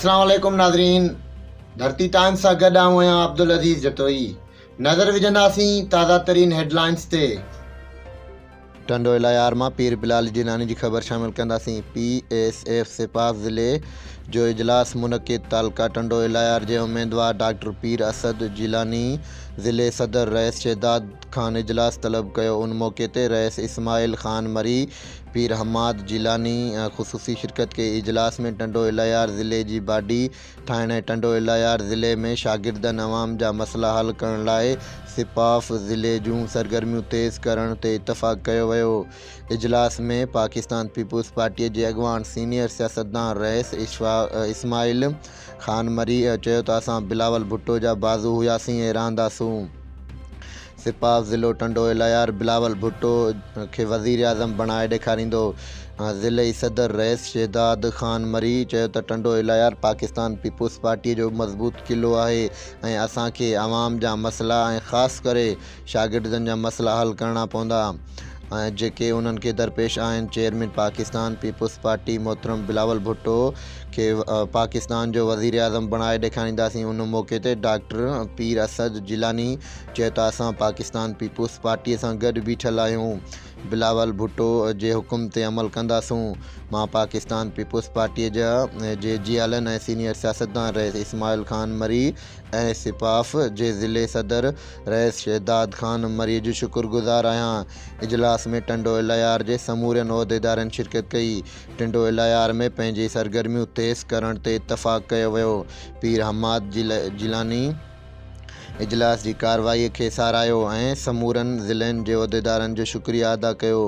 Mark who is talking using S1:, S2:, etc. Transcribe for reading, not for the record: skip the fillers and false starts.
S1: अस्सलाम वालेकुम नाज़रीन। धरती टाइम्स सां गॾु आहियां अब्दुल अज़ीज़ जतोई। नज़र विझंदासीं ताज़ा तरीन हेडलाइंस ते। टंडो इलायार मां पीर बिलाल जिलानी की ख़बर शामिल कंदासीं। PSF सिपाह ज़िले जो इजलास मुनक़िद। तालका टंडो इलायार के उम्मीदवार डॉक्टर पीर असद जिलानी ज़िले सदर रईस शहदाद खान इजलास तलब किया। उन मौके ते रईस इस्माइल खान मरी पीर हमाद जिलानी ख़ुसूसी शिरकत के इजलास में टंडो इलायार ज़िले की बाडी ठाहिण टंडो इलायार ज़िले में शागिर्दन अवाम जा मसला हल करण लाइ सिपाफ ज़िले जूं सरगर्मियों तेज़ करण ते इतफ़ाक़ कयो वियो। इजलास में पाकिस्तान पीपुल्स पार्टी के अगवान सीनियर सियासतदान रईस इस्माइल खान मरी चयो त असां बिलावल भुट्टो जा बाज़ू हुआसीं ऐं रहंदासूं। सिपाह ज़िलो टंडो इलायार बिलावल भुट्टो के वज़ीर आज़म बणाए ॾेखारींदो। ज़िले सदर रईस शहदाद खान मरी चयो त टंडो इलायार पाकिस्तान पीपुल्स पार्टी जो मज़बूत क़िलो आहे ऐं असांखे अवाम जा मसला ऐं ख़ासि करे शागिर्दनि जा मसला हल करणा पवंदा जेके उन्हनि के दरपेश आहिनि। चेयरमैन पाकिस्तान पीपुल्स पार्टी मोहतरम बिलावल भुट्टो के पाकिस्तान जो वज़ीर आज़म बणाए ॾेखारींदासीं। उन मौके ते डॉक्टर पीर असद जिलानी चयो त असां पाकिस्तान पीपुल्स पार्टी सां गॾु बीठल आहियूं। बिलावल भुट्टो जे हुकुम ते अमल कंदासूं। मां पाकिस्तान पीपुल्स पार्टी जे जियालन ऐं सीनियर सियासतदान रईस इस्माइल खान मरी ऐं सिपाफ जे ज़िले सदर रईस शहदाद खान मरी जो शुक्रगुज़ार आहियां। इजलास में टंडो इलायार जे समूरन उहदेदारनि शिरकत कई। टंडो इलायार में पंहिंजी सरगर्मियूं तेज़ करण ते इतफ़ाक़ कयो वियो। पीर हमाद जिलानी इजलास की कार्रवाई के सारायो ऐं समूरन ज़िलनि जे उहदेदारनि जो शुक्रिया अदा कयो।